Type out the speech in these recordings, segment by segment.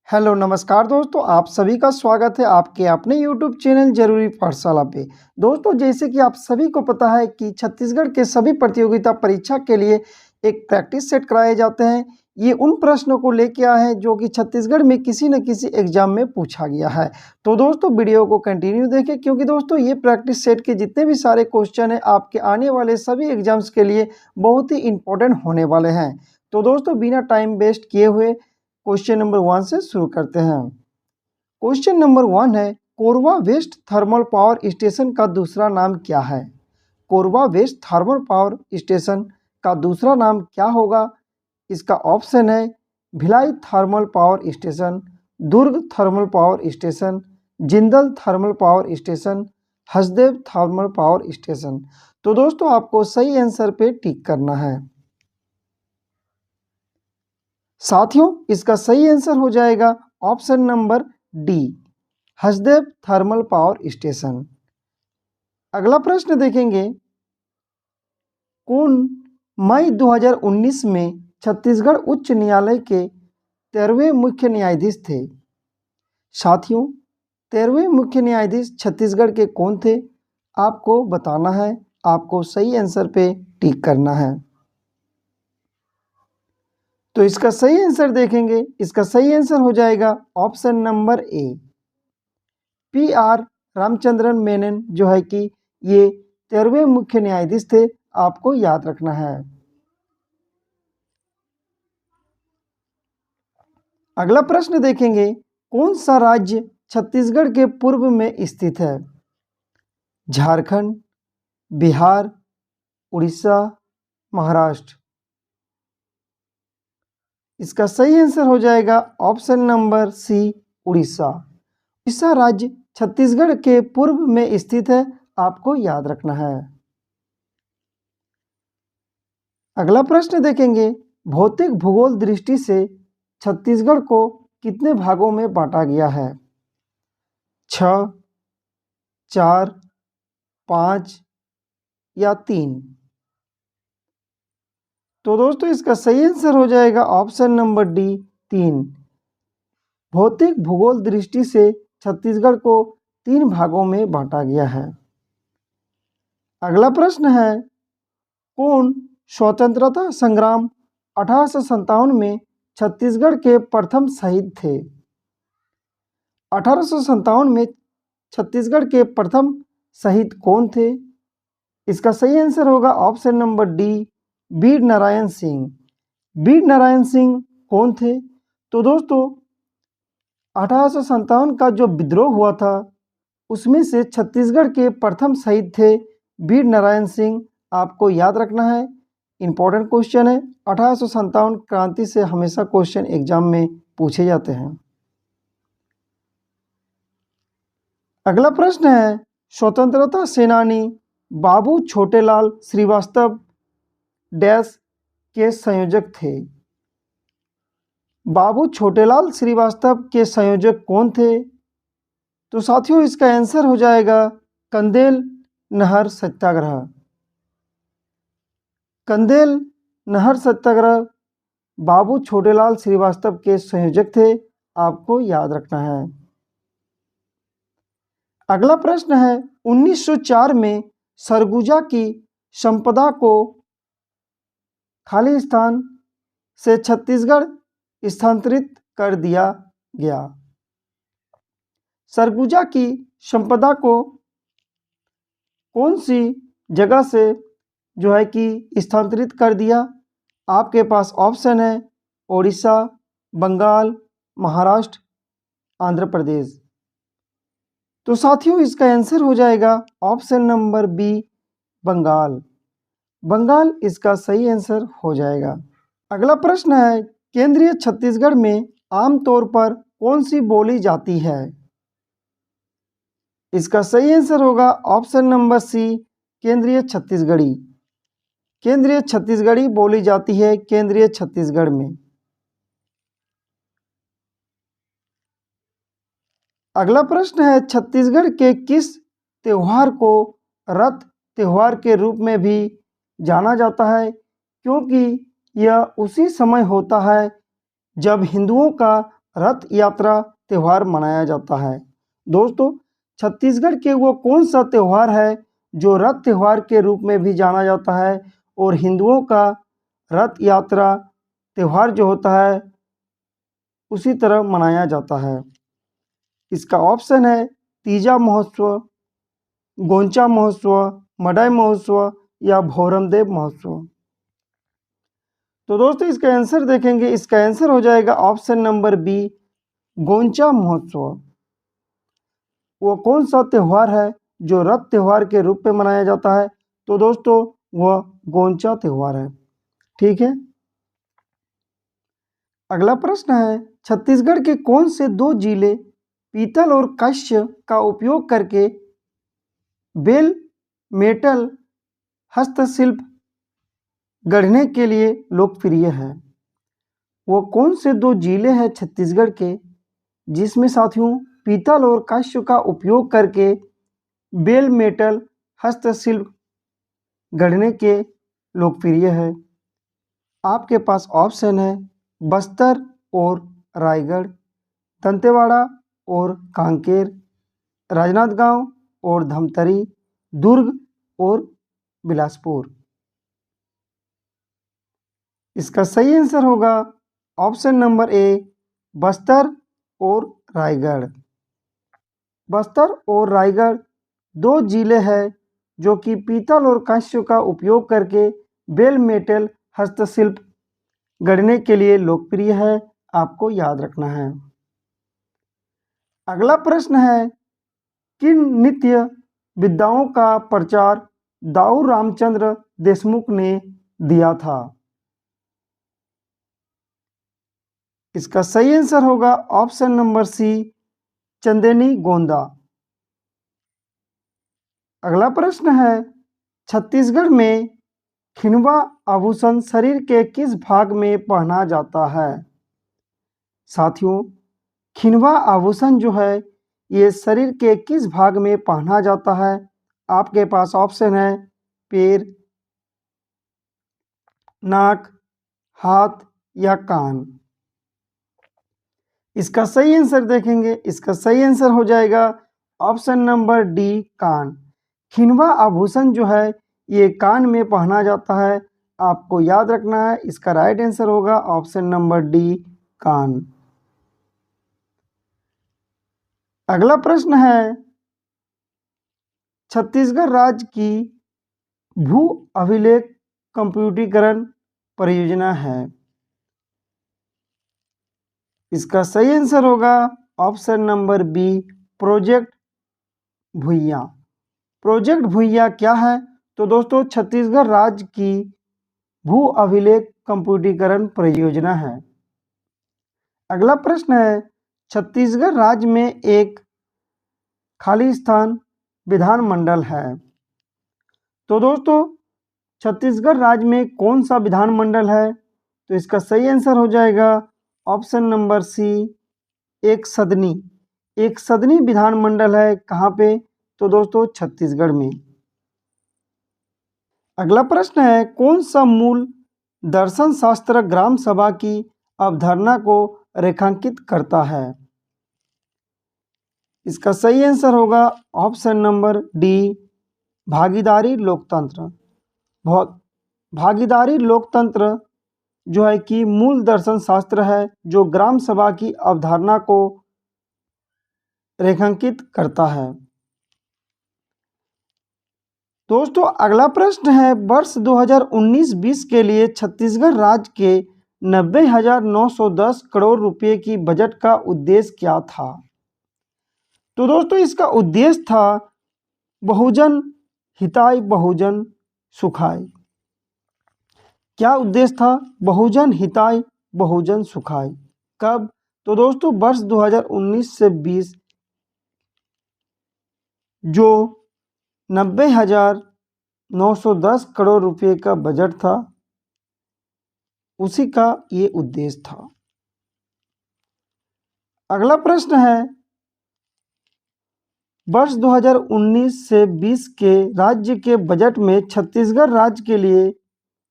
Hello नमस्कार दोस्तों, आप सभी का स्वागत है आपके अपने यूट्यूब चैनल जरूरी पाठशाला पे। दोस्तों, जैसे कि आप सभी को पता है कि छत्तीसगढ़ के सभी प्रतियोगिता परीक्षा के लिए एक प्रैक्टिस सेट कराए जाते हैं। ये उन प्रश्नों को लेके आए हैं जो कि छत्तीसगढ़ में किसी न किसी एग्जाम में पूछा गया है। तो दोस्तों, वीडियो को कंटिन्यू देखें क्योंकि दोस्तों ये प्रैक्टिस सेट के जितने भी सारे क्वेश्चन हैं आपके आने वाले सभी एग्जाम्स के लिए बहुत ही इंपॉर्टेंट होने वाले हैं। तो दोस्तों, बिना टाइम वेस्ट किए हुए क्वेश्चन नंबर 1 से शुरू करते हैं। क्वेश्चन नंबर 1 है, Korba west thermal power station का दूसरा नाम क्या है? Korba west thermal power station का दूसरा नाम क्या होगा? इसका ऑप्शन है Bhilai thermal power station, Durg thermal power station, Jindal thermal power station, Hasdeo thermal power station. तो दोस्तों, आपको सही आंसर पे टिक करना है। साथियों, इसका सही आंसर हो जाएगा option number D, Hasdeo thermal power station. अगला प्रश्न देखेंगे, कौन मई 2019 में छत्तीसगढ़ उच्च न्यायालय के 13वें मुख्य न्यायाधीश थे? साथियों, 13वें मुख्य न्यायाधीश छत्तीसगढ़ के कौन थे? आपको बताना है, आपको सही आंसर पे टिक करना है। तो इसका सही आंसर देखेंगे, इसका सही आंसर हो जाएगा option number A, PR Ramachandran Menon जो है कि ये 13वें मुख्य न्यायाधीश थे। आपको याद रखना है। अगला प्रश्न देखेंगे, कौन सा राज्य छत्तीसगढ़ के पूर्व में स्थित है? झारखंड, बिहार, उड़ीसा, महाराष्ट्र। इसका सही आंसर हो जाएगा option number C, Orissa. Orissa राज्य छत्तीसगढ़ के पूर्व में स्थित है। आपको याद रखना है। अगला प्रश्न देखेंगे, भौतिक भूगोल दृष्टि से छत्तीसगढ़ को कितने भागों में बांटा गया है? 6, 4, 5 या 3? तो दोस्तों, इसका सही आंसर हो जाएगा ऑप्शन नंबर डी, 3। भौतिक भूगोल दृष्टि से छत्तीसगढ़ को 3 भागों में बांटा गया है। अगला प्रश्न है, कौन स्वतंत्रता संग्राम 1857 में छत्तीसगढ़ के प्रथम शहीद थे? 1857 में छत्तीसगढ़ के प्रथम शहीद कौन थे? इसका सही आंसर होगा option number D, Veer Narayan Singh. Veer Narayan Singh कौन थे? तो दोस्तों, 1857 का जो विद्रोह हुआ था उसमें से छत्तीसगढ़ के प्रथम शहीद थे वीर नारायण सिंह। आपको याद रखना है, इंपॉर्टेंट क्वेश्चन है। 1857 क्रांति से हमेशा क्वेश्चन एग्जाम में पूछे जाते हैं। अगला प्रश्न है, स्वतंत्रता सेनानी बाबू छोटेलाल श्रीवास्तव डैश के संयोजक थे? बाबू छोटेलाल श्रीवास्तव के संयोजक कौन थे? तो साथियों, इसका आंसर हो जाएगा कंदेल नहर सत्याग्रह। कंदेल नहर सत्याग्रह बाबू छोटेलाल श्रीवास्तव के संयोजक थे। आपको याद रखना है। अगला प्रश्न है, 1904 में सरगुजा की संपदा को खालिस्तान से छत्तीसगढ़ स्थानांतरित कर दिया गया। सरगुजा की संपदा को कौन सी जगह से जो है कि स्थानांतरित कर दिया? आपके पास ऑप्शन है ओडिशा, बंगाल, महाराष्ट्र, आंध्र प्रदेश। तो साथियों, इसका आंसर हो जाएगा option number B, Bengal. Bengal इसका सही आंसर हो जाएगा। अगला प्रश्न है, केंद्रीय छत्तीसगढ़ में आमतौर पर कौन सी बोली जाती है? इसका सही आंसर होगा ऑप्शन नंबर सी, केंद्रीय छत्तीसगढ़ी। केंद्रीय छत्तीसगढ़ी बोली जाती है केंद्रीय छत्तीसगढ़ में। अगला प्रश्न है, छत्तीसगढ़ के किस त्योहार को रथ त्योहार के रूप में भी जाना जाता है? क्योंकि यह उसी समय होता है जब हिंदुओं का रथ यात्रा त्यौहार मनाया जाता है? दोस्तों, छत्तीसगढ़ के वो कौन सा त्यौहार है जो रथ त्यौहार के रूप में भी जाना जाता है और हिंदुओं का रथ यात्रा त्यौहार जो होता है उसी तरह मनाया जाता है? इसका ऑप्शन है तीजा महोत्सव, गोंचा महोत्सव, मड़ई महोत्सव या भौरमदेव महोत्सव। तो दोस्तों इसका आंसर देखेंगे, इसका आंसर हो जाएगा ऑप्शन नंबर बी, गोंचा महोत्सव। वो कौन सा त्यौहार है जो रथ त्यौहार के रूप में मनाया जाता है? तो दोस्तों वह गोंचा त्यौहार है। ठीक है, अगला प्रश्न है, छत्तीसगढ़ के कौन से दो जिले पीतल और कांस्य का उपयोग करके बेल मेटल हस्तशिल्प गढ़ने के लिए लोकप्रिय है? वो कौन से दो जिले हैं छत्तीसगढ़ के जिसमें साथियों पीतल और कांस्य का उपयोग करके बेल मेटल हस्तशिल्प गढ़ने के लोकप्रिय है? आपके पास ऑप्शन है बस्तर और रायगढ़, दंतेवाड़ा और कांकेर, राजनांदगांव और धमतरी, दुर्ग और बिलासपुर। इसका सही आंसर होगा ऑप्शन नंबर ए, बस्तर और रायगढ़। बस्तर और रायगढ़ दो जिले हैं जो कि पीतल और कांस्य का उपयोग करके बेल मेटल हस्तशिल्प गढ़ने के लिए लोकप्रिय है, आपको याद रखना है। अगला प्रश्न है, किन नृत्य विधाओं का प्रचार दाऊ रामचंद्र देशमुख ने दिया था? इसका सही आंसर होगा ऑप्शन नंबर सी, चंदेनी गोंदा। अगला प्रश्न है, छत्तीसगढ़ में खिनवा आभूषण शरीर के किस भाग में पहना जाता है? साथियों, खिनवा आभूषण जो है ये शरीर के किस भाग में पहना जाता है? आपके पास ऑप्शन है पैर, नाक, हाथ या कान। इसका सही आंसर देखेंगे, इसका सही आंसर हो जाएगा ऑप्शन नंबर डी, कान। खिनवा आभूषण जो है ये कान में पहना जाता है, आपको याद रखना है। इसका राइट आंसर होगा ऑप्शन नंबर डी, कान। अगला प्रश्न है, छत्तीसगढ़ राज्य की भू अभिलेख कंप्यूटरीकरण परियोजना है? इसका सही आंसर होगा option number B, project Bhuiyan. Project Bhuiyan क्या है? तो दोस्तों छत्तीसगढ़ राज्य की भू अभिलेख कंप्यूटरीकरण परियोजना है। अगला प्रश्न है, छत्तीसगढ़ राज्य में एक खाली स्थान विधानमंडल है। तो दोस्तों छत्तीसगढ़ राज्य में कौन सा विधानमंडल है? तो इसका सही आंसर हो जाएगा ऑप्शन नंबर सी, एक सदनी। एक सदनी विधानमंडल है, कहाँ पे? तो दोस्तों छत्तीसगढ़ में। अगला प्रश्न है, कौन सा मूल दर्शन शास्त्र ग्राम सभा की अवधारणा को रेखांकित करता है? इसका सही आंसर होगा ऑप्शन नंबर डी, भागीदारी लोकतंत्र। भागीदारी लोकतंत्र जो है कि मूल दर्शन शास्त्र है जो ग्राम सभा की अवधारणा को रेखांकित करता है। दोस्तों अगला प्रश्न है, वर्ष 2019-20 के लिए छत्तीसगढ़ राज्य के 90,910 करोड़ रुपए की बजट का उद्देश्य क्या था? तो दोस्तों इसका उद्देश्य था बहुजन हिताय बहुजन सुखाय। क्या उद्देश्य था? बहुजन हिताय बहुजन सुखाय। कब? तो दोस्तों वर्ष 2019 से 20 जो 90,910 करोड़ रुपए का बजट था उसी का ये उद्देश्य था। अगला प्रश्न है, वर्ष 2019 से 20 के राज्य के बजट में छत्तीसगढ़ राज्य के लिए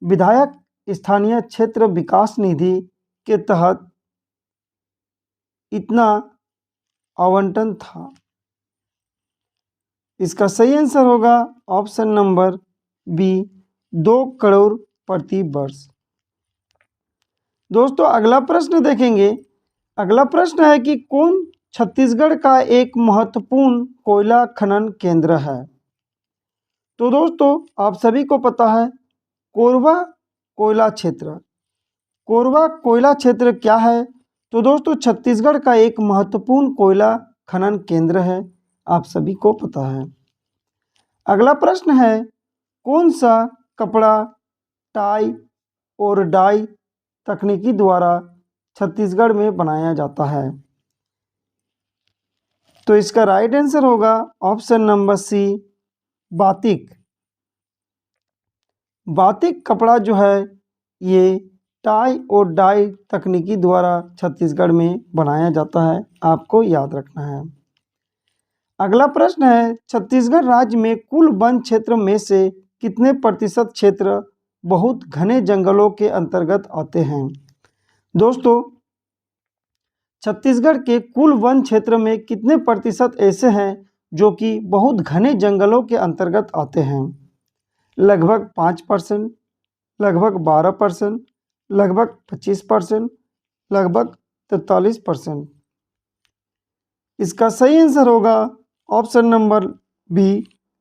विधायक स्थानीय क्षेत्र विकास निधि के तहत इतना आवंटन था। इसका सही आंसर होगा ऑप्शन नंबर बी 2 करोड़ प्रति वर्ष। दोस्तों अगला प्रश्न देखेंगे। अगला प्रश्न है कि कौन छत्तीसगढ़ का एक महत्वपूर्ण कोयला खनन केंद्र है। तो दोस्तों आप सभी को पता है कोरबा कोयला क्षेत्र। कोरबा कोयला क्षेत्र क्या है? तो दोस्तों छत्तीसगढ़ का एक महत्वपूर्ण कोयला खनन केंद्र है, आप सभी को पता है। अगला प्रश्न है कौन सा कपड़ा टाई और डाई तकनीकी द्वारा छत्तीसगढ़ में बनाया जाता है? तो इसका राइट आंसर होगा ऑप्शन नंबर सी बातिक। बातिक कपड़ा जो है ये टाई और डाई तकनीकी द्वारा छत्तीसगढ़ में बनाया जाता है, आपको याद रखना है। अगला प्रश्न है छत्तीसगढ़ राज्य में कुल वन क्षेत्र में से कितने प्रतिशत क्षेत्र बहुत घने जंगलों के अंतर्गत आते हैं? दोस्तों छत्तीसगढ़ के कुल वन क्षेत्र में कितने प्रतिशत ऐसे हैं जो कि बहुत घने जंगलों के अंतर्गत आते हैं? लगभग 5%, लगभग 12%, लगभग 25%, लगभग 43%। इसका सही आंसर होगा ऑप्शन नंबर बी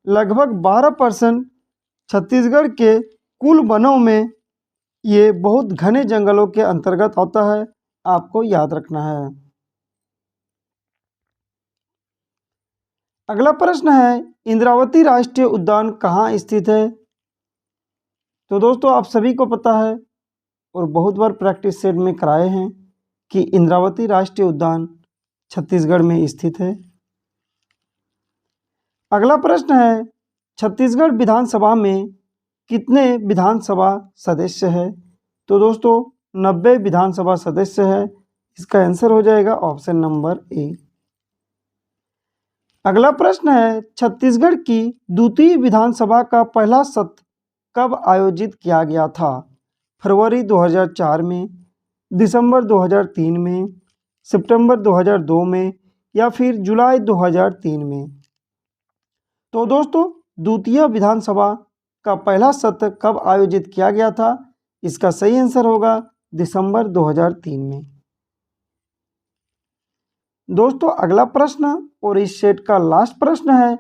लगभग 12% छत्तीसगढ़ के कुल वनों में ये बहुत घने जंगलों के अंतर्गत आता है, आपको याद रखना है। अगला प्रश्न है इंद्रावती राष्ट्रीय उद्यान कहाँ स्थित है? तो दोस्तों आप सभी को पता है और बहुत बार प्रैक्टिस सेट में कराए हैं कि इंद्रावती राष्ट्रीय उद्यान छत्तीसगढ़ में स्थित है। अगला प्रश्न है छत्तीसगढ़ विधानसभा में कितने विधानसभा सदस्य है? तो दोस्तों 90 विधानसभा सदस्य है, इसका आंसर हो जाएगा ऑप्शन नंबर ए। अगला प्रश्न है छत्तीसगढ़ की द्वितीय विधानसभा का पहला सत्र कब आयोजित किया गया था? फरवरी 2004 में, दिसंबर 2003 में, सितंबर 2002 में या फिर जुलाई 2003 में? तो दोस्तों द्वितीय विधानसभा का पहला सत्र कब आयोजित किया गया था? इसका सही आंसर होगा दिसंबर 2003 में। दोस्तों अगला प्रश्न और इस सेट का लास्ट प्रश्न है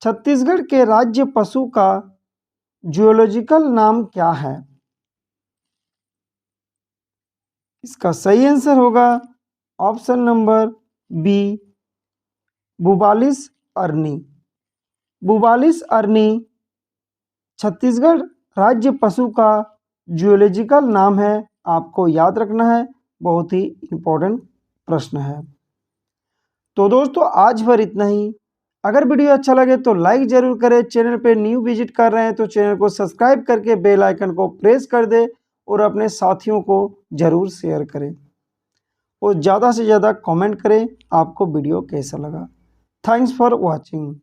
छत्तीसगढ़ के राज्य पशु का जूलॉजिकल नाम क्या है? इसका सही आंसर होगा option number B Bubalus arnee. Bubalus arnee Chhattisgarh राज्य पशु का जूलॉजिकल नाम है, आपको याद रखना है, बहुत ही इम्पोर्टेंट प्रश्न है। तो दोस्तों आज भर इतना ही। अगर वीडियो अच्छा लगे तो लाइक जरूर करें, चैनल पे न्यू विजिट कर रहे हैं तो चैनल को सब्सक्राइब करके बेल आइकन को प्रेस कर दे और अपने साथियों को जरूर शेयर करें और ज़्यादा से ज़्यादा कमेंट करें आपको वीडियो कैसा लगा। Thanks for watching.